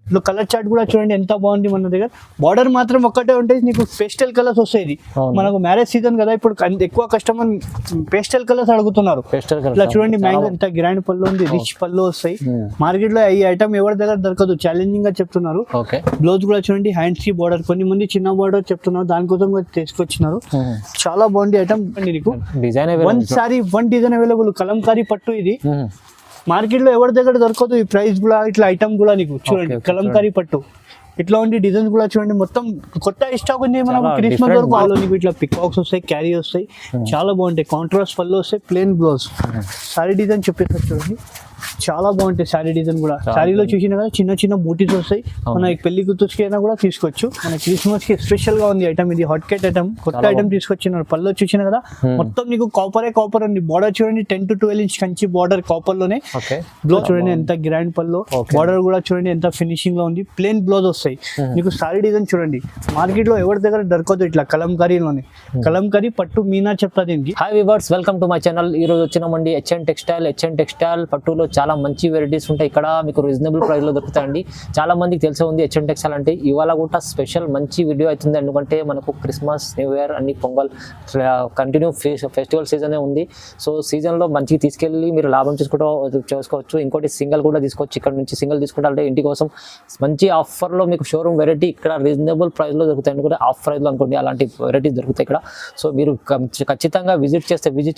ఇట్లా colour chart కూడా చూడండి ఎంత బాగుంది మన దగ్గర. బార్డర్ మాత్రం ఒక్కటే ఉంటుంది, నీకు పేస్టల్ కలర్స్ వస్తాయి. మనకు మ్యారేజ్ సీజన్ కదా, ఇప్పుడు ఎక్కువ కస్టమర్ పేస్టల్ కలర్స్ అడుగుతున్నారు. ఇట్లా చూడండి మ్యాంగో ఎంత గ్రాండ్ పళ్ళు ఉంది, రిచ్ పళ్ళు వస్తాయి. మార్కెట్ లో ఈ ఐటమ్ ఎవరి దగ్గర దొరకదు, ఛాలెంజింగ్ గా చెప్తున్నారు. బ్లౌజ్ కూడా చూడండి హ్యాండ్స్ కి బార్డర్, కొన్ని మంది చిన్న బార్డర్ చెప్తున్నారు, దానికోసం తీసుకొచ్చినారు. చాలా బాగుంది ఐటమ్. నీకు one sorry one design available, Kalamkari పట్టు ఇది. మార్కెట్ లో ఎవరి దగ్గర దొరకదు ఈ ప్రైస్ కూడా. ఇట్లా ఐటమ్ కూడా నీకు చూడండి కలంకారీ పట్టు, ఇట్లా ఉండి డిజైన్స్ కూడా చూడండి, మొత్తం కొత్త స్టాక్ ఉంది. మనం క్రిస్మస్ వరకు ఆలో నీకు ఇట్లా పికాక్స్ వస్తాయి, క్యారీ వస్తాయి, చాలా బాగుంటాయి. కాంట్రాస్ట్ పళ్ళు వస్తాయి, ప్లెయిన్ బ్లౌజ్. సారీ డిజైన్ చెప్పేసారు చూడండి, చాలా బాగుంటాయి. శారీ డిజైన్ కూడా శారీలో చూసినా కదా చిన్న చిన్న బూటీస్ వస్తాయి. మన పెళ్లి కూతురుకి అయినా కూడా తీసుకోవచ్చు. మన క్రిస్మస్ కి స్పెషల్ గా ఉంది ఐటమ్ ఇది. హాట్ కేట్ ఐటమ్, కొత్త ఐటమ్ తీసుకొచ్చినారు. పళ్ళు చూసినా కదా మొత్తం నీకు కాపర్ ఉంది. బార్డర్ చూడండి 10 to 12 inch Kanchi border copper లోనే. బ్లౌజ్ చూడండి ఎంత గ్రాండ్ పళ్ళు, బార్డర్ కూడా చూడండి ఎంత ఫినిషింగ్ లో ఉంది. ప్లెయిన్ బ్లౌజ్ వస్తాయి. నీకు సారీ డిజైన్ చూడండి మార్కెట్ లో ఎవరి దగ్గర దొరకదు ఇట్లా కలంకారీలోనే. కలంకారీ పట్టు మీనా చెప్తా దీనికి. Hi viewers, welcome to my channel. ఈ రోజు వచ్చినామండి హెచ్ఎన్ టెక్స్టైల్ పట్టులో చాలా మంచి వెరైటీస్ ఉంటాయి. ఇక్కడ మీకు రీజనబుల్ ప్రైస్ లో దొరుకుతాయండి. చాలా మందికి తెలిసే ఉంది హెచ్ఎన్ టెక్స్టైల్ అంటే. ఇవాళ కూడా స్పెషల్ మంచి వీడియో అవుతుంది, ఎందుకంటే మనకు క్రిస్మస్, న్యూ ఇయర్ అన్ని పొంగల్ కంటిన్యూ ఫెస్టివల్ సీజనే ఉంది. సో సీజన్ లో మంచిగా తీసుకెళ్ళి మీరు లాభం చేసుకోవచ్చు. ఇంకోటి సింగిల్ కూడా తీసుకోవచ్చు. ఇక్కడ నుంచి సింగిల్ తీసుకుంటే ఇంటి కోసం మంచి ఆఫర్ లో మీకు షోరూమ్ వెరైటీ ఇక్కడ రీజనబుల్ ప్రైస్ లో దొరుకుతాయి. ఎందుకంటే ఆఫ్ ప్రైస్ లో అనుకోండి అలాంటి వెరైటీస్ దొరుకుతాయి ఇక్కడ. సో మీరు ఖచ్చితంగా విజిట్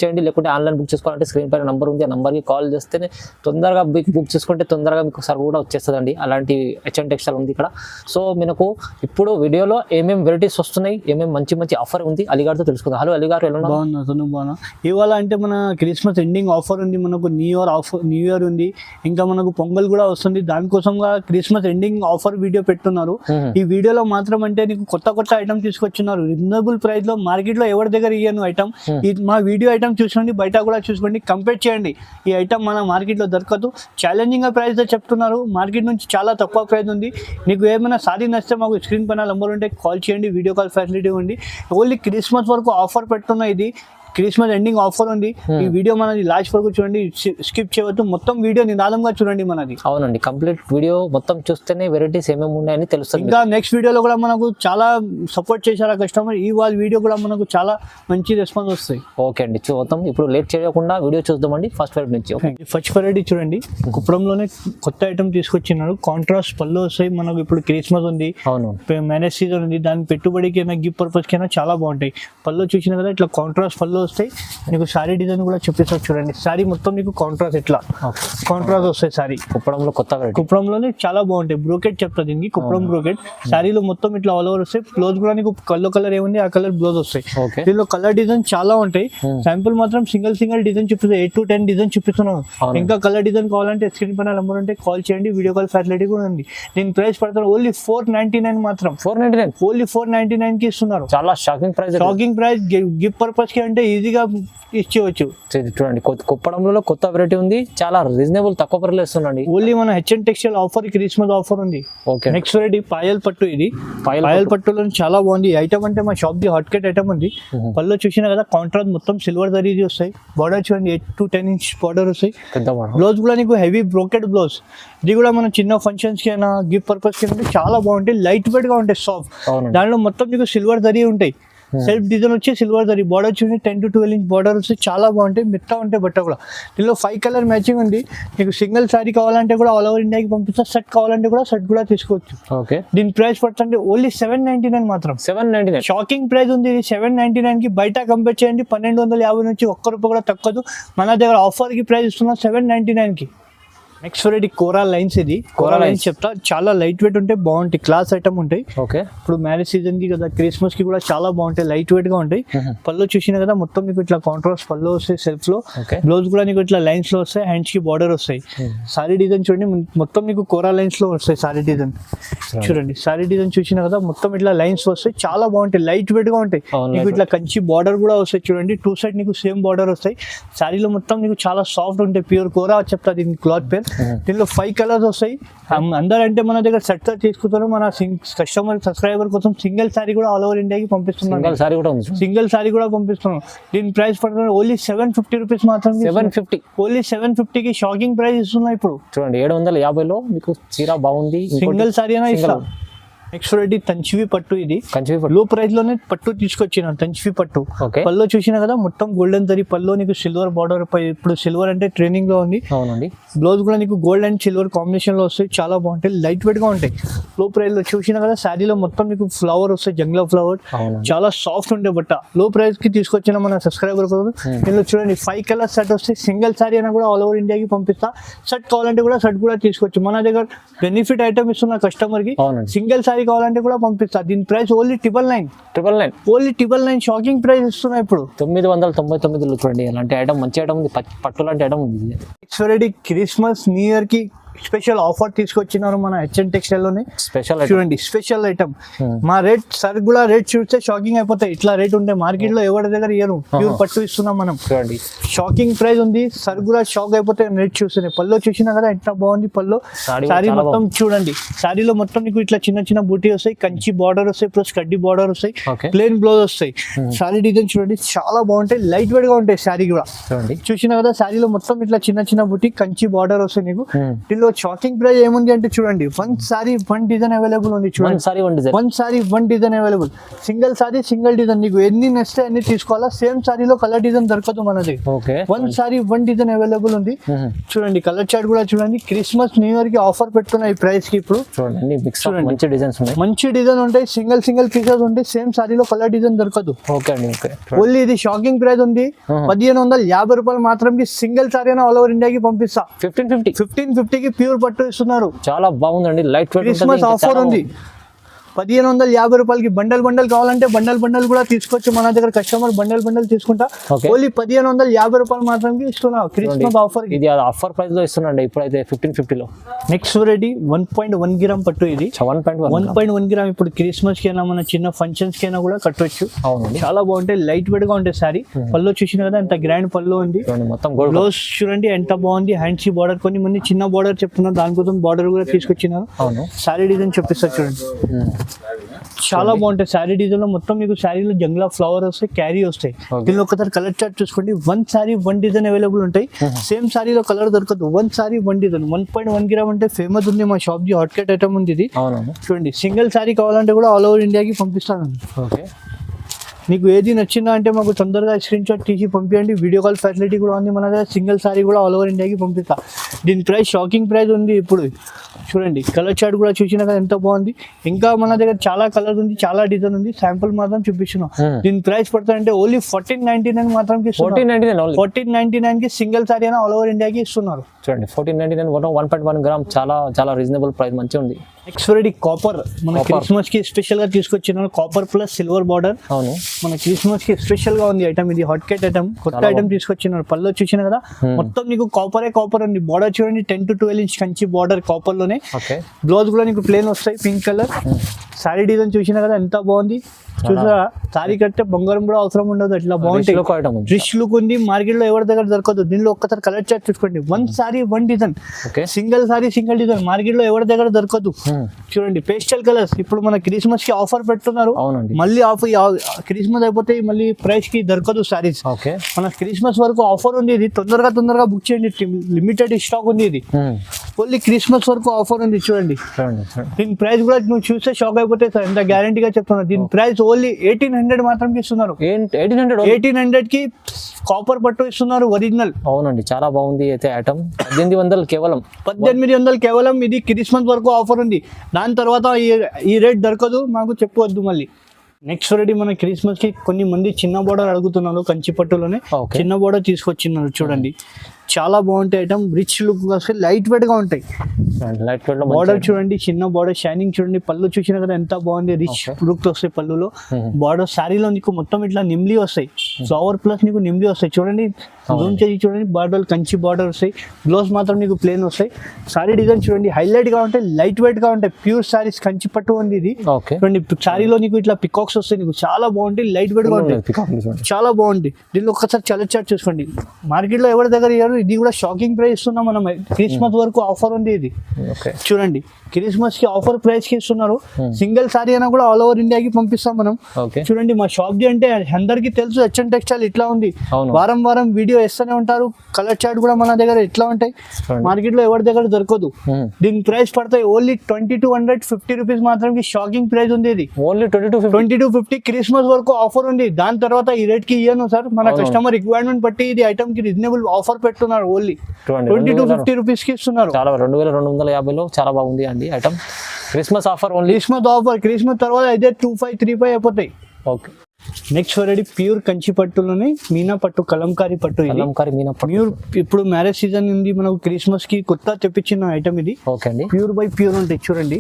చేయండి, లేకుంటే ఆన్లైన్ బుక్ చేసుకోవాలంటే స్క్రీన్ పైన నంబర్ ఉంది, ఆ నంబర్కి కాల్ చేస్తేనే తొందరగా బుక్ చేసుకుంటే తొందరగా మీకు సర్వ్ కూడా వచ్చేస్తుందండి. అలాంటి హెచ్ఎన్ టెక్స్టైల్ ఉంది ఇక్కడ. సో మనకు ఇప్పుడు వీడియోలో ఏమేమి వెరైటీస్ వస్తున్నాయి, ఏమేమి మంచి ఆఫర్ ఉంది అలీగారితో తెలుసుకుందాం. హలో అలీగారు, ఎలా బాగున్నా? ఇవాళ అంటే మన క్రిస్మస్ ఎండింగ్ ఆఫర్ ఉంది, మనకు న్యూ ఇయర్ ఉంది, ఇంకా మనకు పొంగల్ కూడా వస్తుంది. దానికోసంగా క్రిస్మస్ ఎండింగ్ ఆఫర్ వీడియో పెట్టున్నారు. ఈ వీడియోలో మాత్రం అంటే నీకు కొత్త ఐటమ్ తీసుకొచ్చున్నారు రీజనబుల్ ప్రైస్ లో. మార్కెట్ లో ఎవరి దగ్గర ఇయ్యను ఐటమ్. మా వీడియో ఐటమ్ చూసుకోండి, బయట కూడా చూసుకోండి, కంపేర్ చేయండి. ఈ ఐటమ్ మన మార్కెట్ లో దొరకదు, ఛాలెంజింగ్ ప్రైస్ తో చెప్తున్నారు. మార్కెట్ నుంచి చాలా తక్కువ ప్రైస్ ఉంది. నీకు ఏమైనా సారీ నచ్చితే మాకు స్క్రీన్ పైన నంబర్ ఉంటే కాల్ చేయండి, వీడియో కాల్ ఫెసిలిటీ ఉంది. ఓన్లీ క్రిస్మస్ వరకు ఆఫర్ పెట్టున్నా. ఇది క్రిస్మస్ ఎండింగ్ ఆఫర్ ఉంది. ఈ వీడియో మనది లాస్ట్ వరకు చూడండి, స్కిప్ చేయవద్దు. మొత్తం వీడియో నిదానంగా చూడండి మనది. అవునండి, కంప్లీట్ వీడియో మొత్తం చూస్తేనే వెరైటీస్ ఏమేమి ఉన్నాయని తెలుస్తుంది. ఇంకా నెక్స్ట్ వీడియోలో కూడా మనకు చాలా సపోర్ట్ చేశారు కస్టమర్. ఈ వాళ్ళ వీడియో కూడా మనకు చాలా మంచి రెస్పాన్స్ వస్తాయి. ఓకే అండి, చూద్దాం. ఇప్పుడు లేట్ చేయకుండా వీడియో చూద్దామండి. ఫస్ట్ వెరైటీ నుంచి ఫస్ట్ వెరైటీ చూడండి, కుప్పడంలోనే కొత్త ఐటమ్ తీసుకొచ్చినారు. కాంట్రాస్ట్ పళ్ళు వస్తాయి. మనకు ఇప్పుడు క్రిస్మస్ ఉంది, మ్యారేజ్ సీజన్ ఉంది, దాని పెట్టుబడికి అయినా గిఫ్ట్ పర్పస్ కి అయినా చాలా బాగుంటాయి. పళ్ళు చూసిన కదా ఇట్లా కాంట్రాస్ట్ పళ్ళు వస్తాయి. నీకు సారీ డిజైన్ కూడా చెప్పేసారు చూడండి. సారీ మొత్తం నీకు కాంట్రాస్ట్ ఇట్లా కాంట్రాస్ట్ వస్తాయి. సారీ కుప్పడంలో కుప్పడంలోనే చాలా బాగుంటాయి. బ్రోకెట్ చెప్తా దీనికి, కుప్పడం బ్రోకెట్. సారీలో మొత్తం ఇట్లా ఆల్ ఓవర్ వస్తాయి. బ్లౌజ్ కూడా నీకు కలర్ ఏముంది ఆ కలర్ బ్లౌజ్ వస్తాయి. దీనిలో కలర్ డిజైన్ చాలా ఉంటాయి. శాంపుల్ మాత్రం సింగిల్ డిజైన్ చూపిస్తాయి, 8 to 10 డిజైన్ చూపిస్తున్నాం. ఇంకా కలర్ డిజైన్ కావాలంటే స్క్రీన్ పైన నెంబర్ ఉంటే కాల్ చేయండి, వీడియో కాల్ ఫెసిలిటీ కూడా ఉంది. దీని ప్రైస్ పడతారు ఓన్లీ 499 మాత్రం. 499 ఓన్లీ 499 కి ఇస్తున్నారు. చాలా షాకింగ్ ప్రైస్. గిఫ్ట్ పర్పస్ కి అంటే ఈజీగా ఇచ్చేవచ్చు. చూడండి, కుప్పడంలో కొత్త వెరైటీ ఉంది, చాలా రీజనబుల్ తక్కువ ప్రైస్ ఇస్తుందండి. ఓన్లీ మన HN textile offer Christmas offer ఉంది. ఓకే, నెక్స్ట్ వెరైటీ పాయల్ పట్టు. ఇది పాయల్ పట్టులో చాలా బాగుంది ఐటమ్. అంటే మా షాప్ ది హాట్ కేట్ ఐటమ్ ఉంది. పళ్ళు చూసినా కదా కాంట్రాస్ట్ మొత్తం సిల్వర్ జరీ వస్తాయి. బార్డర్ చూడండి 8 to 10 ఇంచ్ బార్డర్ వస్తాయి. బ్లౌజ్ కూడా నీకు హెవీ బ్రోకెట్ బ్లౌజ్. ఇది కూడా మన చిన్న ఫంక్షన్స్ కి అయినా గిఫ్ట్ పర్పస్ కి చాలా బాగుంటాయి. లైట్ వెయిట్ గా ఉంటాయి, సాఫ్ట్. దానిలో మొత్తం నీకు సిల్వర్ జరీ ఉంటాయి. సెల్ఫ్ డిజైన్ వచ్చి సిల్వర్ జరీ. బార్డర్ చూడండి 10 to 12 ఇంచ్ బార్డర్ వస్తే చాలా బాగుంటాయి. మెత్త ఉంటాయి బట్ట కూడా. దీనిలో 5 కలర్ మ్యాచింగ్ ఉంది. నీకు సింగిల్ సారీ కావాలంటే కూడా ఆల్ ఓవర్ ఇండియాకి పంపిస్తా. సెట్ కావాలంటే కూడా సెట్ కూడా తీసుకోవచ్చు. ఓకే, దీని ప్రైస్ పడుతుంది ఓన్లీ 799 మాత్రం. 799 షాకింగ్ ప్రైస్ ఉంది. ఇది 799 కి బయట కంపేర్ చేయండి 1250 నుంచి ఒక్క రూపాయి కూడా తక్కువ. మన దగ్గర ఆఫర్ కి ప్రైస్ ఇస్తున్నా 799 కి. నెక్స్ట్ వెరైటీ కోరా లైన్స్. ఇది కోరా లైన్స్ చెప్తా, చాలా లైట్ వెయిట్ ఉంటాయి, బాగుంటాయి, క్లాస్ ఐటమ్ ఉంటాయి. ఓకే, ఇప్పుడు మ్యారేజ్ సీజన్ కి కదా, క్రిస్మస్ కి కూడా చాలా బాగుంటాయి, లైట్ వెయిట్ గా ఉంటాయి. పళ్ళు చూసినా కదా మొత్తం మీకు ఇట్లా కాంట్రాస్ట్ పళ్ళు వస్తాయి సెల్ఫ్ లో. బ్లౌజ్ కూడా నీకు ఇట్లా లైన్స్ లో వస్తాయి, హ్యాండ్స్ కి బార్డర్ వస్తాయి. సారీ డిజైన్ చూడండి మొత్తం మీకు కోరా లైన్స్ లో వస్తాయి. సారీ డిజైన్ చూడండి, సారీ డిజైన్ చూసినా కదా మొత్తం ఇట్లా లైన్స్ వస్తాయి, చాలా బాగుంటాయి, లైట్ వెయిట్ గా ఉంటాయి. నీకు ఇట్లా కంచి బార్డర్ కూడా వస్తాయి చూడండి. 2 సైడ్ నీకు సేమ్ బార్డర్ వస్తాయి. సారీలో మొత్తం నీకు చాలా సాఫ్ట్ ఉంటాయి, ప్యూర్ కోరా చెప్తా దీనికి క్లాత్ పేరు. దీనిలో 5 కలర్స్ వస్తాయి. అందరంటే మన దగ్గర సెట్ తీసుకుంటారు. మన కస్టమర్ సబ్స్క్రైబర్ కోసం సింగిల్ సారీ కూడా ఆల్ ఓవర్ ఇండియాకి పంపిస్తున్నాం. సింగిల్ సారీ కూడా పంపిస్తున్నాం. దీని ప్రైస్ పడుతుంది ఓన్లీ 750 రూపీస్ మాత్రం. 750 ఓన్లీ 750కి షాకింగ్ ప్రైస్ ఇస్తున్నాయి ఇప్పుడు. చూడండి 750లో మీకు చీర బాగుంది. సింగిల్ సారీ అయినా ఇస్తాం. నెక్స్ట్ రెడ్డి తంచివి పట్టు. ఇది లో ప్రైస్ లోనే పట్టు తీసుకొచ్చిన తంచివి పట్టు. పల్లో చూసినా కదా మొత్తం గోల్డెన్ జరీ పల్లో, నీకు సిల్వర్ బార్డర్. ఇప్పుడు సిల్వర్ అంటే ట్రెండింగ్ లో ఉంది. అవునండి. బ్లౌజ్ కూడా నీకు గోల్డ్ అండ్ సిల్వర్ కాంబినేషన్ లో వస్తాయి. చాలా బాగుంటాయి, లైట్ వెయిట్ గా ఉంటాయి. లో ప్రైస్ లో చూసినా కదా శారీలో మొత్తం నీకు ఫ్లవర్ వస్తాయి, జంగ్లా ఫ్లవర్. చాలా సాఫ్ట్ ఉండే బట్ట. లో ప్రైస్ కి తీసుకొచ్చిన మన సబ్స్క్రైబర్ కోసం దీనిలో చూడండి 5 కలర్ సెట్ వస్తాయి. సింగిల్ సారీ అయినా కూడా ఆల్ ఓవర్ ఇండియాకి పంపిస్తా. సెట్ కావాలంటే కూడా సెట్ కూడా తీసుకోవచ్చు. మన దగ్గర బెనిఫిట్ ఐటమ్ ఇస్తున్న కస్టమర్ కి. సింగిల్ సారీ కావాలంటే కూడా పంపిస్తా. దీని price only 999. Only 999 shocking price ఇస్తున్నా ఇప్పుడు. 999 చూడండి. అలాంటి ఐటమ్ మంచి ఐటమ్ ఉంది, పట్టు లాంటి ఐటమ్ ఉంది. క్రిస్మస్ న్యూ ఇయర్ కి స్పెషల్ ఆఫర్ తీసుకొచ్చినారు మన హెచ్ఎన్ టెక్స్టైల్ లోనే. స్పెషల్ చూడండి స్పెషల్ ఐటమ్. మా రేట్ సార్ కూడా రేట్ చూస్తే షాకింగ్ అయిపోతాయి. ఇట్లా రేట్ ఉంటే మార్కెట్ లో ఎవరి దగ్గర ఇయ్యరు. ప్యూర్ పట్టు ఇస్తున్నాం మనం. చూడండి షాకింగ్ ప్రైస్ ఉంది. సార్ కూడా షాక్ అయిపోతాయి రేట్ చూస్తున్నాయి. పల్లో చూసినా కదా ఎంత బాగుంది పల్లో. సారీ మొత్తం చూడండి. సారీలో మొత్తం నీకు ఇట్లా చిన్న చిన్న బూటీ వస్తాయి, కంచి బార్డర్ వస్తాయి, ప్లస్ కడ్డీ బార్డర్ వస్తాయి, ప్లెయిన్ బ్లౌజ్ వస్తాయి. సారీ డిజైన్ చూడండి చాలా బాగుంటాయి, లైట్ వెయిట్ గా ఉంటాయి. సారీ కూడా చూసినా కదా సారీలో మొత్తం ఇట్లా చిన్న చిన్న బూటీ కంచి బార్డర్ వస్తాయి నీకు. దీనిలో షాకింగ్ ప్రైస్ ఏముంది అంటే చూడండి 1 సారీ 1 డిజైన్ అవైలబుల్ ఉంది. చూడండి 1 sorry 1 design available. Single sorry single design. నీకు ఎన్ని నచ్చితే అన్ని తీసుకోవాలా. సేమ్ సారీలో కలర్ డిజైన్ దొరకదు మనది. 1 సారీ 1 డిజైన్ అవైలబుల్ ఉంది. చూడండి కలర్ చార్ట్ కూడా చూడండి. క్రిస్మస్ న్యూ ఇయర్ కి ఆఫర్ పెట్టుకున్న ఈ ప్రైస్ కి ఇప్పుడు చూడండి మంచి డిజైన్ ఉంటాయి. సింగిల్ పీసెస్ ఉంటాయి. సేమ్ సారీలో కలర్ డిజైన్ దొరకదు. ఓన్లీ ఇది షాకింగ్ ప్రైస్ ఉంది. 1550 రూపాయలు మాత్రం సింగిల్ సారీ అయినా ఆల్ ఓవర్ ఇండియాకి పంపిస్తా. 1550కి ప్యూర్ పట్టు ఇస్తున్నారు. చాలా బాగుందండి, లైట్ వెయిట్. క్రిస్మస్ ఆఫర్ ఉంది. 1550 రూపాయలకి బండల్ కావాలంటే బండల్ కూడా తీసుకోవచ్చు. మన దగ్గర కస్టమర్ బండల్ తీసుకుంటా. ఓన్లీ 1550 రూపాయలు మాత్రమే ఇస్తున్నా క్రిస్మస్ ఆఫర్. ఇది ఆఫర్ ప్రైస్ లో ఇస్తున్నాండి ఇప్పుడైతే 1550లో. నెక్స్ట్ రెడీ 1.1 గ్రామ్ పట్టు. ఇది 1.1 గ్రామ్. ఇప్పుడు క్రిస్మస్ కి అయినా మన చిన్న ఫంక్షన్స్ కి అయినా కూడా కట్టవచ్చు. చాలా బాగుంటాయి, లైట్ వెయిట్ గా ఉంటాయి. సారీ పళ్ళు చూసిన కదా ఎంత గ్రాండ్ పళ్ళు ఉంది. మొత్తం బ్లౌజ్ చూడండి ఎంత బాగుంది. హ్యాండ్సీ బార్డర్, కొన్ని మంది చిన్న బార్డర్ చెప్తున్నారు, దానికోసం బార్డర్ కూడా తీసుకొచ్చినారు. సారీ డిజైన్ చూపిస్తారు చూడండి. చాలా బాగుంటాయి. శారీ డిజైన్ లో మొత్తం మీకు శారీలో జంగ్లా ఫ్లవర్ వస్తాయి, క్యారీ వస్తాయి. దీనిలో ఒకసారి కలర్ చార్ట్ చూసుకోండి. 1 సారీ 1 డిజైన్ అవైలబుల్ ఉంటాయి. సేమ్ సారీలో కలర్ దొరకదు. 1 సారీ 1 డిజైన్. 1.1 గ్రామ్ అంటే ఫేమస్ ఉంది మా షాప్ ది. హాట్ కేట్ ఐటమ్ ఉంది ఇది. చూడండి సింగిల్ సారీ కావాలంటే కూడా ఆల్ ఓవర్ ఇండియాకి పంపిస్తాను. నీకు ఏది నచ్చిందా అంటే మాకు తొందరగా స్క్రీన్ షాట్ తీసి పంపించండి. వీడియో కాల్ ఫెసిలిటీ కూడా ఉంది మన దగ్గర. సింగిల్ సారీ కూడా ఆల్ ఓవర్ ఇండియాకి పంపిస్తా. దీని ప్రైస్ షాకింగ్ ప్రైస్ ఉంది ఇప్పుడు. చూడండి కలర్ చార్ట్ కూడా చూసినా కదా ఎంత బాగుంది. ఇంకా మన దగ్గర చాలా కలర్ ఉంది, చాలా డిజైన్ ఉంది. శాంపుల్ మాత్రం చూపిస్తున్నాం. దీని ప్రైస్ పడుతుందంటే ఓన్లీ 1499 మాత్రం. 1499 కి సింగిల్ సారీ అయినా ఆల్ ఓవర్ ఇండియాకి ఇస్తున్నారు. చూడండి 1499 1.1 గ్రామ్. చాలా రీజనబుల్ ప్రైస్, మంచిగా ఉంది. Next ready copper. మన క్రిస్మస్ కి స్పెషల్ గా తీసుకొచ్చిన కాపర్ ప్లస్ సిల్వర్ బార్డర్. అవును, మన క్రిస్మస్ కి స్పెషల్ గా ఉంది ఐటమ్. ఇది హాట్ కేట్ ఐటమ్, కొత్త ఐటమ్ తీసుకొచ్చినారు. పళ్ళు చూసిన కదా మొత్తం నీకు కాపర్ ఉంది. బార్డర్ చూడండి 10 to 12 inch Kanchi border copper లోనే. బ్లౌజ్ కూడా నీకు ప్లేన్ వస్తాయి, పింక్ కలర్. సారీ డిజైన్ చూసినా కదా ఎంత బాగుంది. చూసారా సారీ కట్టే బంగారం కూడా అవసరం ఉండదు, అట్లా బాగుంటాయి. రిచ్ లుక్ ఉంది. మార్కెట్ లో ఎవరి దగ్గర దొరకదు. దీనిలో ఒక్కసారి కలర్ చార్ట్ చూసుకోండి. 1 sorry 1 design. Single sorry single design. Market లో ఎవరి దగ్గర దొరకదు. చూడండి పేస్టల్ కలర్స్. ఇప్పుడు మన క్రిస్మస్ కి ఆఫర్ పెడుతున్నారు. మళ్ళీ ఆఫర్ క్రిస్మస్ అయిపోతే మళ్ళీ ప్రైస్ కి దొరకదు సారీస్. మన క్రిస్మస్ వరకు ఆఫర్ ఉంది. ఇది తొందరగా బుక్ చేయండి. లిమిటెడ్ స్టాక్ ఉంది. ఇది ఓన్లీ క్రిస్మస్ వరకు ఆఫర్ ఉంది. చూడండి దీని ప్రైస్ కూడా నువ్వు చూస్తే షాక్ అయిపోతాయి సార్, ఎంత గ్యారంటీగా చెప్తున్నా. దీని ప్రైస్ ఓన్లీ 1800 మాత్రం ఇస్తున్నారు. 1800 కి కాపర్ పట్టు ఇస్తున్నారు ఒరిజినల్. అవునండి, చాలా బాగుంది అయితే ఐటమ్. 1800 కేవలం. ఇది క్రిస్మస్ వరకు ఆఫర్ ఉంది. దాని తర్వాత ఈ రేట్ దొరకదు, మాకు చెప్పవద్దు మళ్ళీ. నెక్స్ట్ రెడీ మన క్రిస్మస్ కి కొన్ని మంది చిన్న బోర్డర్ అడుగుతున్నారు. కంచి పట్టులోనే చిన్న బోర్డర్ తీసుకొచ్చినారు. చూడండి చాలా బాగుంటాయి ఐటమ్. రిచ్ లుక్ వస్తే లైట్ వెయిట్ గా ఉంటాయి. బార్డర్ చూడండి, చిన్న బార్డర్, షైనింగ్ చూడండి. పళ్ళు చూసినా కదా ఎంత బాగుంది. రిచ్ లుక్ వస్తాయి పళ్ళులో. బార్డర్ శారీలో నీకు మొత్తం ఇట్లా నిమ్లీ వస్తాయి. ఫ్లవర్ ప్లస్ నీకు నిమ్లీ వస్తాయి. చూడండి జూమ్ చేసి చూడండి. బార్డర్ కంచి బార్డర్ వస్తాయి. బ్లౌజ్ మాత్రం నీకు ప్లేన్ వస్తాయి. సారీ డిజైన్ చూడండి హైలైట్ గా ఉంటాయి, లైట్ వెయిట్ గా ఉంటాయి. ప్యూర్ సారీస్ కంచి పట్టు ఉంది ఇది. చూడండి సారీలో నీకు ఇట్లా పికాక్స్ వస్తాయి. నీకు చాలా బాగుంటాయి, లైట్ వెయిట్ గా ఉంటాయి. చాలా బాగుంటాయి. దీనిలో ఒక్కసారి కలర్ చార్ట్ చూసుకోండి. మార్కెట్ లో ఎవరి దగ్గర ఇది కూడా షాకింగ్ ప్రైస్ ఇస్తున్నాం మనం. క్రిస్మస్ వరకు ఆఫర్ ఉంది ఇది. ఓకే చూడండి క్రిస్మస్ కి ఆఫర్ ప్రైస్ కి ఇస్తున్నారు. సింగిల్ సారీ అయినా కూడా ఆల్ ఓవర్ ఇండియాకి పంపిస్తాం మనం. ఓకే చూడండి మా షాప్ ది అంటే అందరికి తెలుసు హెచ్ఎన్ టెక్స్టైల్ ఇట్లా ఉంది. అవును. వారం వారం వీడియో వేస్తూనే ఉంటారు. కలర్ చార్ట్ కూడా మన దగ్గర ఇట్లా ఉంటాయి. మార్కెట్ లో ఎవరి దగ్గర దొరకదు. దీని ప్రైస్ పడతాయి ఓన్లీ 2250 రూపీస్ మాత్రం. షాకింగ్ ప్రైస్ ఉంది ఇది. ఓన్లీ 2250 క్రిస్మస్ వరకు ఆఫర్ ఉంది. దాని తర్వాత ఈ రేట్ కి ఇయ్యను సార్. మన కస్టమర్ రిక్వైర్మెంట్ బట్టి ఇది ఐటమ్ కి రీజనబుల్ ఆఫర్ పెట్టున్నారు. ఓన్లీ 2250 రూపీస్ కి ఇస్తున్నారు. చాలా 2250లో చాలా బాగుంది అండి item. Christmas offer only. Christmas తర్వాత అయితే 2535 అయిపోతాయి. Okay next variety pure Kanchi పట్టులోనే మీనా పట్టు కలంకారీ పట్టు. కలంకారీ మీనా పట్టు ప్యూర్ ఇప్పుడు మ్యారేజ్ సీజన్ ఉంది మనకు. క్రిస్మస్ కి కొత్త తెప్పించిన ఐటమ్ ఇది. ఓకే అండి. ప్యూర్ బై ప్యూర్ ఉంటాయి. చూడండి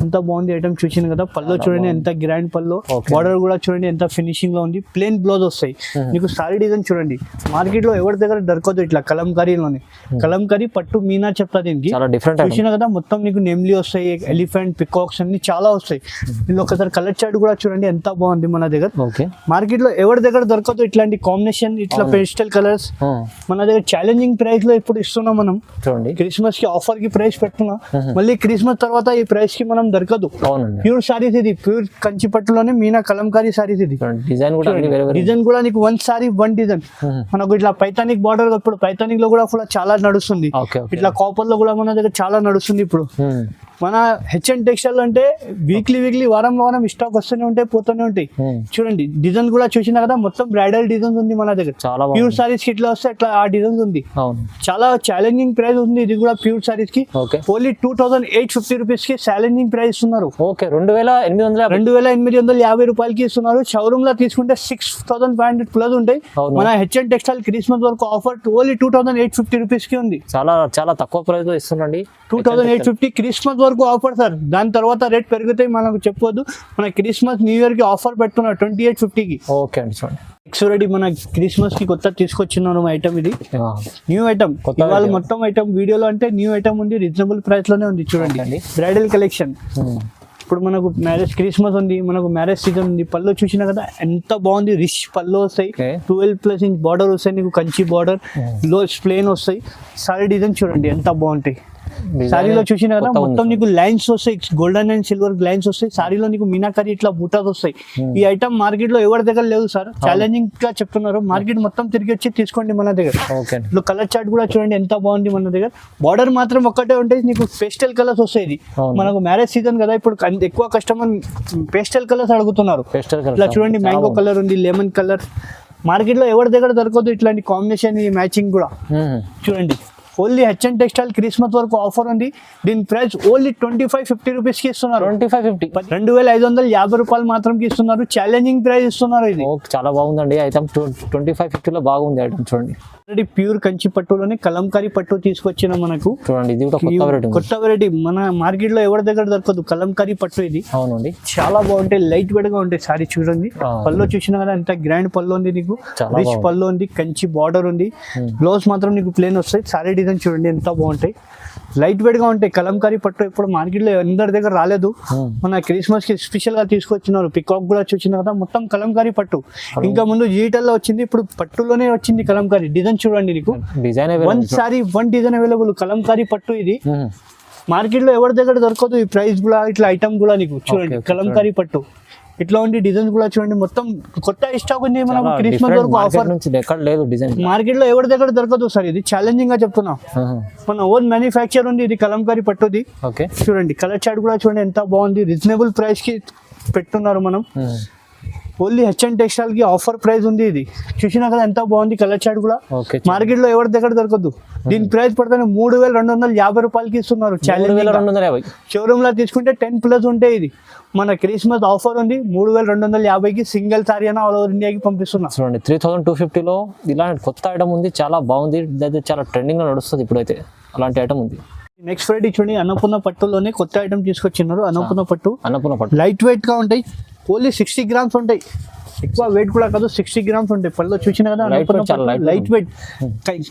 ఎంత బాగుంది ఐటమ్. చూసిన కదా పల్లో చూడండి ఎంత గ్రాండ్ పల్లో. బార్డర్ కూడా చూడండి ఎంత ఫినిషింగ్ లో ఉంది. ప్లేన్ బ్లౌజ్ వస్తాయి. మీకు సారీ డిజైన్ చూడండి మార్కెట్ లో ఎవరి దగ్గర దొరకదు ఇట్లా కలంకారీలోనే. కలంకారీ పట్టు మీనా చెప్తా దీనికి. చాలా డిఫరెంట్. చూసిన కదా మొత్తం నీకు నెమ్లీ వస్తాయి, ఎలిఫెంట్, పికాక్స్ అన్ని చాలా వస్తాయి. దీనిలో ఒకసారి కలర్ చార్ట్ కూడా చూడండి ఎంత బాగుంది మన దగ్గర. ఓకే మార్కెట్ లో ఎవరి దగ్గర దొరకదు ఇట్లాంటి కాంబినేషన్, ఇట్లా పేస్టల్ కలర్స్. మన దగ్గర ఛాలెంజింగ్ ప్రైస్ లో ఇప్పుడు ఇస్తున్నాం మనం. చూడండి క్రిస్మస్ కి ఆఫర్ కి ప్రైస్ పెట్టుకున్నా. మళ్ళీ క్రిస్మస్ తర్వాత ఈ ప్రైస్ కి మనం దొరకదు. ప్యూర్ సారీస్ ఇది. ప్యూర్ కంచి పట్టులోనే మీనా కలంకారీ సారీస్ ఇది. డిజైన్ కూడా డిజైన్ కూడా నీకు వన్ సారీ వన్ డిజైన్. మనకు ఇట్లా పైథానిక్ బార్డర్. ఇప్పుడు పైథానిక్ లో కూడా చాలా నడుస్తుంది. ఇట్లా కాపర్ లో కూడా మన దగ్గర చాలా నడుస్తుంది ఇప్పుడు. మన హెచ్ఎన్ టెక్స్టైల్ అంటే వీక్లీ వారం స్టాక్ వస్తూనే ఉంటాయి, పోతూనే ఉంటాయి. చూడండి డిజైన్ కూడా చూసినా కదా మొత్తం బ్రైడల్ డిజైన్స్ ఉంది మన దగ్గర. ప్యూర్ సారీస్ కి ఇట్లా వస్తే అట్లా ఆ డిజైన్స్ ఉంది. చాలా ఛాలెంజింగ్ ప్రైస్ ఉంది ఇది కూడా ప్యూర్ సారీస్ కి. ఓన్లీ 2850 రూపీస్ కి ఛాలెంజింగ్ ప్రైస్ ఇస్తున్నారు. 2850 రూపాయలకి ఇస్తున్నారు. షోరూమ్ లో తీసుకుంటే 6500 ప్లస్ ఉంటాయి. మన హెచ్ఎన్ టెక్స్టైల్ క్రిస్మస్ వరకు ఆఫర్ ఓన్లీ 2850 రూపీస్ కి ఉంది. చాలా తక్కువ ప్రైస్ లో ఇస్తున్నాండి. 2850 క్రిస్మస్ వరకు ఆఫర్ సార్. దాని తర్వాత రేట్ పెరుగుతాయి మనకు చెప్పొద్దు. మన క్రిస్మస్ న్యూ ఇయర్ కి ఆఫర్ పెట్టుకున్నారు 2850 కి. ఓకే అండి చూడండి. నెక్స్ట్ రెడీ మన క్రిస్మస్ కి కొత్త తీసుకొచ్చినారు ఐటమ్. ఇది న్యూ ఐటమ్. ఇవాళ మొత్తం ఐటమ్ వీడియోలో అంటే న్యూ ఐటమ్ ఉంది. రీజనబుల్ ప్రైస్ లోనే ఉంది. చూడండి బ్రైడల్ కలెక్షన్. ఇప్పుడు మనకు మ్యారేజ్ క్రిస్మస్ ఉంది, మనకు మ్యారేజ్ సీజన్ ఉంది. పళ్ళు చూసినా కదా ఎంత బాగుంది. రిచ్ పళ్ళు వస్తాయి. 12+ ఇంచ్ బార్డర్ వస్తాయి. నీకు కంచి బార్డర్ లో ప్లేన్ వస్తాయి. సారీ డిజైన్ చూడండి ఎంత బాగుంటాయి. సారీలో చూసినా కదా మొత్తం నీకు లైన్స్ వస్తాయి. గోల్డెన్ అండ్ సిల్వర్ లైన్స్ వస్తాయి. సారీలో నీకు మీనాకరీ ఇట్లా బూటాస్ వస్తాయి. ఈ ఐటమ్ మార్కెట్ లో ఎవరి దగ్గర లేదు సార్. ఛాలెంజింగ్ గా చెప్తున్నారు. మార్కెట్ మొత్తం తిరిగి వచ్చి తీసుకోండి మన దగ్గర. కలర్ చార్ట్ కూడా చూడండి ఎంత బాగుంది మన దగ్గర. బార్డర్ మాత్రం ఒక్కటే ఉంటాయి. నీకు పేస్టల్ కలర్స్ వస్తాయి. ఇది మనకు మ్యారేజ్ సీజన్ కదా. ఇప్పుడు ఎక్కువ కస్టమర్ పేస్టల్ కలర్స్ అడుగుతున్నారు. ఇట్లా చూడండి మ్యాంగో కలర్ ఉంది, లెమన్ కలర్. మార్కెట్ లో ఎవరి దగ్గర దొరకదు ఇట్లాంటి కాంబినేషన్. ఈ మ్యాచింగ్ కూడా చూడండి. ఓన్లీ హెచ్ఎన్ టెక్స్టైల్ క్రిస్మస్ వరకు ఆఫర్ ఉంది. దీని ప్రైస్ ఓన్లీ 2550 రూపీస్ కి ఇస్తున్నారు. 2550 రూపాయలు మాత్రం ఇస్తున్నారు. ఛాలెంజింగ్ ప్రైస్ ఇస్తున్నారు. ఇది చాలా బాగుందండి ఐటమ్. 2550 లో బాగుంది ఐటమ్. చూడండి ప్యూర్ కంచి పట్టులోనే కలంకారీ పట్టు తీసుకొచ్చిన మనకు. చూడండి ఇది కూడా కొత్త వెరైటీ. మన మార్కెట్ లో ఎవరి దగ్గర దొరకదు కలంకారీ పట్టు ఇది. అవునండి చాలా బాగుంటాయి. లైట్ వెయిట్ గా ఉంటాయి. సారీ చూడండి. పళ్ళు చూసినా కదా ఎంత గ్రాండ్ పళ్ళు ఉంది. నీకు రిచ్ పళ్ళు ఉంది. కంచి బార్డర్ ఉంది. బ్లౌజ్ మాత్రం నీకు ప్లేన్ వస్తాయి. సారీ డిజైన్ చూడండి ఎంత బాగుంటాయి. లైట్ వెయిట్ గా ఉంటాయి. కలంకారీ పట్టు ఇప్పుడు మార్కెట్ లో అందరి దగ్గర రాలేదు. మన క్రిస్మస్ కి స్పెషల్ గా తీసుకొచ్చినారు. పికాక్ కూడా చూసిన కదా మొత్తం కలంకారీ పట్టు. ఇంకా ముందు డిజిటల్ లో వచ్చింది, ఇప్పుడు పట్టులోనే వచ్చింది కలంకారీ. డిజైన్ చూడండి నీకు one sorry one design available. Kalamkari పట్టు ఇది మార్కెట్ లో ఎవరి దగ్గర దొరకదు. ఈ ప్రైస్ కూడా ఇట్లా ఐటమ్ కూడా నీకు చూడండి కలంకారీ పట్టు. ఇట్లా ఉండి డిజైన్స్ కూడా చూడండి మొత్తం కొత్త స్టాక్ ఉంది. మనం క్రిస్మస్ వరకు ఆఫర్ మార్కెట్ లో ఎవరి దగ్గర దొరకదు సార్. ఇది ఛాలెంజింగ్ గా చెప్తున్నా. మన ఓన్ మ్యానుఫ్యాక్చర్ ఉంది ఇది కలంకారీ పట్టుది. చూడండి కలర్ చార్ట్ కూడా చూడండి ఎంత బాగుంది. రీజనబుల్ ప్రైస్ కి పెట్టున్నారు మనం. ఓన్లీ హెచ్ఎన్ టెక్స్టైల్ కి ఆఫర్ ప్రైస్ ఉంది. ఇది చూసినా కదా ఎంత బాగుంది. కలర్ చార్ట్ కూడా మార్కెట్ లో ఎవరి దగ్గర దొరకదు. దీని ప్రైస్ పడుతుంది 3250 రూపాయలకి ఇస్తున్నారు. షోరూమ్ లో తీసుకుంటే 10+ ఉంటాయి. ఇది మన క్రిస్మస్ ఆఫర్ ఉంది. 3250కి సింగిల్ సారీ అయినా ఆల్ ఓవర్ ఇండియాకి పంపిస్తున్నా. చూడండి 3250 లో ఇలాంటి కొత్త ఐటమ్ ఉంది. చాలా బాగుంది. చాలా ట్రెండింగ్ లో నడుస్తుంది ఇప్పుడైతే. అలాంటి ఐటమ్ ఉంది. నెక్స్ట్ ఫ్రైడే చూడండి అన్నపూర్ణ పట్టులోనే కొత్త ఐటమ్ తీసుకొచ్చినారు. అన్నపూర్ణ పట్టు లైట్ వెయిట్ గా ఉంటాయి. ఓన్లీ 60 గ్రామ్స్ ఉంటాయి. ఎక్కువ వెయిట్ కూడా కాదు, 60 grams ఉంటాయి. పళ్ళు చూసినా కదా లైట్ వెయిట్,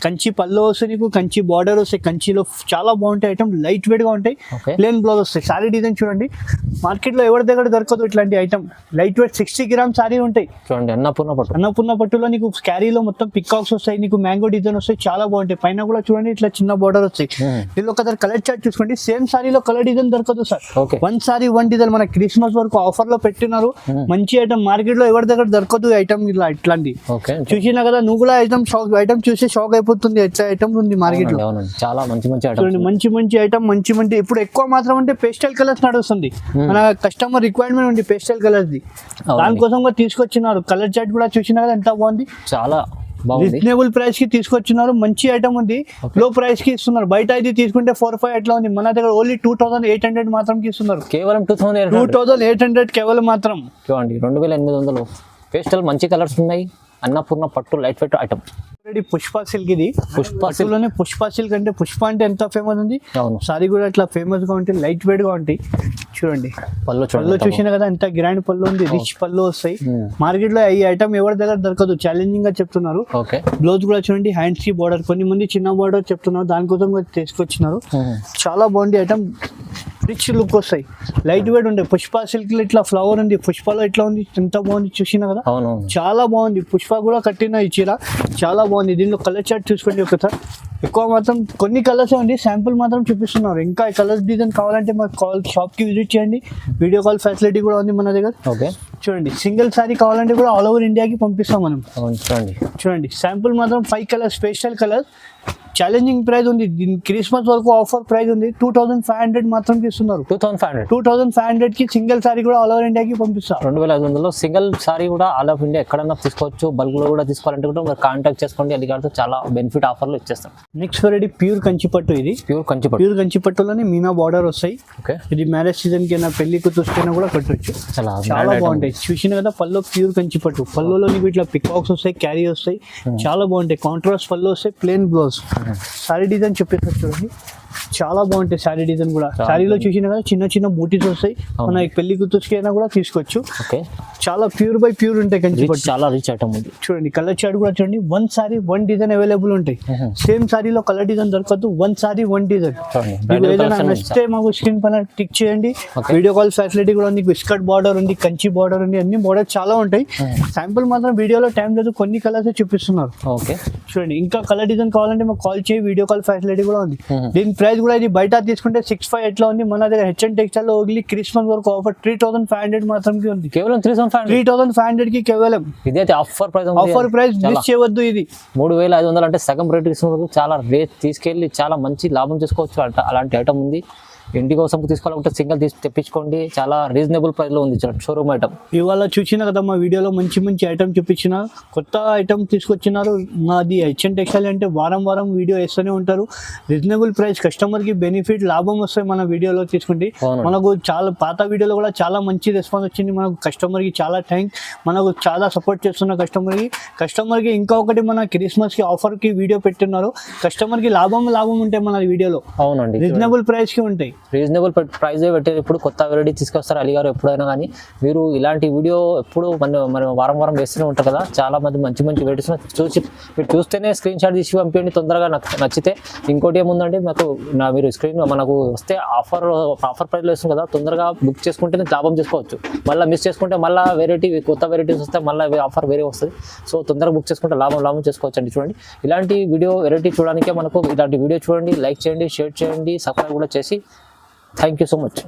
కంచి పళ్ళు వస్తాయి నీకు, కంచి బార్డర్ వస్తాయి, కంచిలో చాలా బాగుంటాయి ఐటమ్, లైట్ వెయిట్ గా ఉంటాయి, ప్లేన్ బ్లౌజ్ వస్తాయి. సారీ డిజైన్ చూడండి, మార్కెట్ లో ఎవరి దగ్గర దొరకదు ఇట్లాంటి item. Light weight 60 grams sorry ఉంటాయి. చూడండి అన్నపూర్ణ పట్టులో నీకు క్యారీలో మొత్తం పికాక్స్ వస్తాయి, నీకు మ్యాంగో డిజైన్ వస్తాయి, చాలా బాగుంటాయి. పైన కూడా చూడండి ఇట్లా చిన్న బార్డర్ వస్తాయి. దీనిలో ఒకసారి కలర్ చార్ట్ చూసుకోండి, సేమ్ సారీలో కలర్ డిజైన్ దొరకదు sir. One sorry one design, మన క్రిస్మస్ వరకు ఆఫర్ లో పెట్టినారు. మంచి ఐటమ్, మార్కెట్ లో ఎవరి దగ్గర దొరకదు ఐటమ్ ఇట్లాంటి. చూసినా కదా నువ్వు కూడా ఐటమ్ చూసి షాక్ అయిపోతుంది, ఎట్లా ఐటమ్ ఉంది మార్కెట్ లో. చాలా మంచి మంచి ఐటమ్, మంచి ఇప్పుడు ఎక్కువ మాత్రం అంటే పేస్టల్ కలర్స్ నడుస్తుంది. మన కస్టమర్ రిక్వైర్మెంట్ ఉంది పేస్టల్ కలర్స్ ది, దానికోసం కూడా తీసుకొచ్చినారు. కలర్ చార్ట్ కూడా చూసినా కదా ఎంత బాగుంది, చాలా రీజనబుల్ ప్రైస్ కి తీసుకొచ్చినారు. మంచి ఐటమ్ ఉంది, లో ప్రైస్ కి ఇస్తున్నారు. బయట ఇది తీసుకుంటే 4-5 అట్లా ఉంది, మన దగ్గర ఓన్లీ 2800 మాత్రం ఇస్తున్నారు. కేవలం 2800 కేవలం మాత్రం. చూడండి 2800 పేస్టల్ మంచి కలర్స్ ఉన్నాయి. అన్నపూర్ణ పట్టు light weight item. Pushpa silk, ఇది పుష్పలోనే పుష్ప సిల్క్ అంటే పుష్ప అంటే ఎంత ఫేమస్ ఉంది, సారీ కూడా అట్లా ఫేమస్ గా ఉంటాయి, లైట్ వెయిట్ గా ఉంటాయి. చూడండి పళ్ళు చూసినా కదా ఎంత గ్రాండ్ పళ్ళు ఉంది, రిచ్ పళ్ళు వస్తాయి. మార్కెట్ లో ఈ ఐటమ్ ఎవరి దగ్గర దొరకదు, ఛాలెంజింగ్ గా చెప్తున్నారు. బ్లౌజ్ కూడా చూడండి హ్యాండ్స్ కి బార్డర్, కొన్ని మంది చిన్న బార్డర్ చెప్తున్నారు, దానికోసం తీసుకొచ్చినారు. చాలా బాగుంది ఐటమ్, రిచ్ లుక్ వస్తాయి, లైట్ వెయిట్ ఉంటాయి. పుష్ప సిల్క్ లో ఇట్లా ఫ్లవర్ ఉంది, పుష్పలో ఇట్లా ఉంది, ఎంత బాగుంది చూసినా కదా, చాలా బాగుంది. పుష్ప కూడా కట్టిన ఈ చీర చాలా బాగుంది. దీనిలో కలర్ చార్ట్ చూసుకోండి ఒకసారి. ఎక్కువ మాత్రం కొన్ని కలర్స్ ఉంది, శాంపుల్ మాత్రం చూపిస్తున్నారు. ఇంకా కలర్ డిజైన్ కావాలంటే మాకు షాప్ కి విజిట్ చేయండి, వీడియో కాల్ ఫెసిలిటీ కూడా ఉంది మన దగ్గర. చూడండి సింగిల్ సారీ కావాలంటే కూడా ఆల్ ఓవర్ ఇండియాకి పంపిస్తాం మనం. చూడండి శాంపుల్ మాత్రం 5 colours, special colour, challenging price ఉంది. క్రిస్మస్ వరకు ఆఫర్ ప్రైస్ ఉంది, 2500 మాత్రం ఇస్తున్నారు. 2500 కి సింగిల్ సారీ కూడా ఆల్ ఓవర్ ఇండియాకి పంపిస్తారు. 2500 సింగిల్ సారీ కూడా ఆల్ ఓవర్ ఇండియా ఎక్కడన్నా తీసుకోవచ్చు. బల్క్ లో కూడా తీసుకోవాలంటే కూడా మీరు కాంటాక్ట్ చేసుకోండి, అది కాదు చాలా బెనిఫిట్ ఆఫర్లు ఇచ్చేస్తాం. నెక్స్ట్ వెరైటీ ప్యూర్ కంచిపట్టు, ఇది ప్యూర్ కంచిపట్టులోనే మీనా బార్డర్ వస్తాయి. ఇది మ్యారేజ్ సీజన్ కి పెళ్లి కూతురుకైనా కూడా కట్టొచ్చు, చాలా బాగుంటాయి. చూసిన కదా పళ్ళు ప్యూర్ కంచిపట్టు, పళ్ళులో నీకు ఇట్లా పికాక్స్ వస్తాయి, క్యారీ వస్తాయి, చాలా బాగుంటాయి. కాంట్రాస్ట్ పళ్ళు వస్తాయి, ప్లేన్ బ్లౌజ్. సారీ డిజైన్ చెప్పేసారు చూడండి, చాలా బాగుంటాయి. సారీ డిజైన్ కూడా సారీలో చూసినా కదా చిన్న చిన్న బూటీస్ వస్తాయి, మన పెళ్లి కూతురుకి అయినా కూడా తీసుకోవచ్చు. చాలా ప్యూర్ బై ప్యూర్ ఉంటాయి కంచిపట్టు, చాలా రిచ్ ఐటమ్ ఉంది. చూడండి కలర్ చార్ట్ కూడా చూడండి, 1 సారీ 1 డిజైన్ అవైలబుల్ ఉంటాయి. సేమ్ సారీలో కలర్ డిజైన్ దొరకదు, 1 సారీ 1 డిజైన్. ఏదైనా నచ్చితే మాకు స్క్రీన్ పైన టిక్ చేయండి, వీడియో కాల్ ఫెసిలిటీ కూడా ఉంది. స్కర్ట్ బార్డర్ ఉంది, కంచి బార్డర్ ఉంది, అన్ని బార్డర్ చాలా ఉంటాయి. శాంపుల్ మాత్రం వీడియోలో టైం లేదు, కొన్ని కలర్స్ చూపిస్తున్నారు. చూడండి ఇంకా కలర్ డిజైన్ కావాలంటే మాకు కాల్ చేయి, వీడియో కాల్ ఫెసిలిటీ కూడా ఉంది. దీని ప్రైస్ కూడా ఇది బయట తీసుకుంటే 65 ఎట్లా ఉంది, మన దగ్గర హెచ్ఎన్ టెక్స్టైల్ లో ఓన్లీ క్రిస్మస్ వరకు ఆఫర్ 3500 మాత్రమే ఉంది. కేవలం 3500 కి కేవలం. ఇదైతే ఆఫర్ ప్రైస్ మిస్ చేయవద్దు. ఇది 3500 అంటే సగం రేట్ ఇస్తున్నారు. చాలా రేట్ తీసుకెళ్లి చాలా మంచి లాభం చేసుకోవచ్చు. అలాంటి ఐటమ్ ఉంది. ఇంటి కోసం తీసుకోవాలంటే సింగిల్ తెప్పించుకోండి, చాలా రీజనబుల్ ప్రైస్ లో ఉంది షోరూమ్ ఐటమ్. ఇవాళ చూసిన కదా మా వీడియోలో మంచి ఐటమ్ చూపించిన, కొత్త ఐటమ్ తీసుకొచ్చినారు. మాది హెచ్ఎన్ టెక్స్టైల్ అంటే వారం వీడియో వేస్తూనే ఉంటారు. రీజనబుల్ ప్రైస్, కస్టమర్ కి బెనిఫిట్, లాభం వస్తాయి మన వీడియోలో తీసుకుంటే. మనకు చాలా పాత వీడియోలో కూడా చాలా మంచి రెస్పాన్స్ వచ్చింది. మనకు కస్టమర్ కి చాలా థ్యాంక్స్, మనకు చాలా సపోర్ట్ చేస్తున్న కస్టమర్ కి ఇంకా ఒకటి మన క్రిస్మస్ కి ఆఫర్ కి వీడియో పెట్టున్నారు. కస్టమర్ కి లాభం ఉంటాయి మన వీడియోలో. అవునండి, రీజనబుల్ ప్రైస్ కి ఉంటాయి. రీజనబుల్ ప్రైస్ పెట్టారు. ఇప్పుడు కొత్త వెరైటీ తీసుకొస్తారు అలీ గారు ఎప్పుడైనా కానీ. మీరు ఇలాంటి వీడియో ఎప్పుడు మనం వారం వేస్తూనే ఉంటారు కదా, చాలా మంది మంచి వెరైటీస్ చూసి మీరు చూస్తేనే స్క్రీన్ షాట్ తీసి పంపించండి తొందరగా. నచ్చితే ఇంకోటి ఏముందంటే మీరు స్క్రీన్ మనకు వస్తే ఆఫర్ ప్రైస్లో వేస్తుంది కదా, తొందరగా బుక్ చేసుకుంటేనే లాభం చేసుకోవచ్చు. మళ్ళీ మిస్ చేసుకుంటే మళ్ళీ కొత్త వెరైటీస్ వస్తే మళ్ళీ ఆఫర్ వేరే వస్తుంది. సో తొందరగా బుక్ చేసుకుంటే లాభం చేసుకోవచ్చు అండి. చూడండి ఇలాంటి వెరైటీ చూడడానికే మనకు ఇలాంటి వీడియో చూడండి, లైక్ చేయండి, షేర్ చేయండి, సబ్స్క్రైబ్ కూడా చేసి. Thank you so much.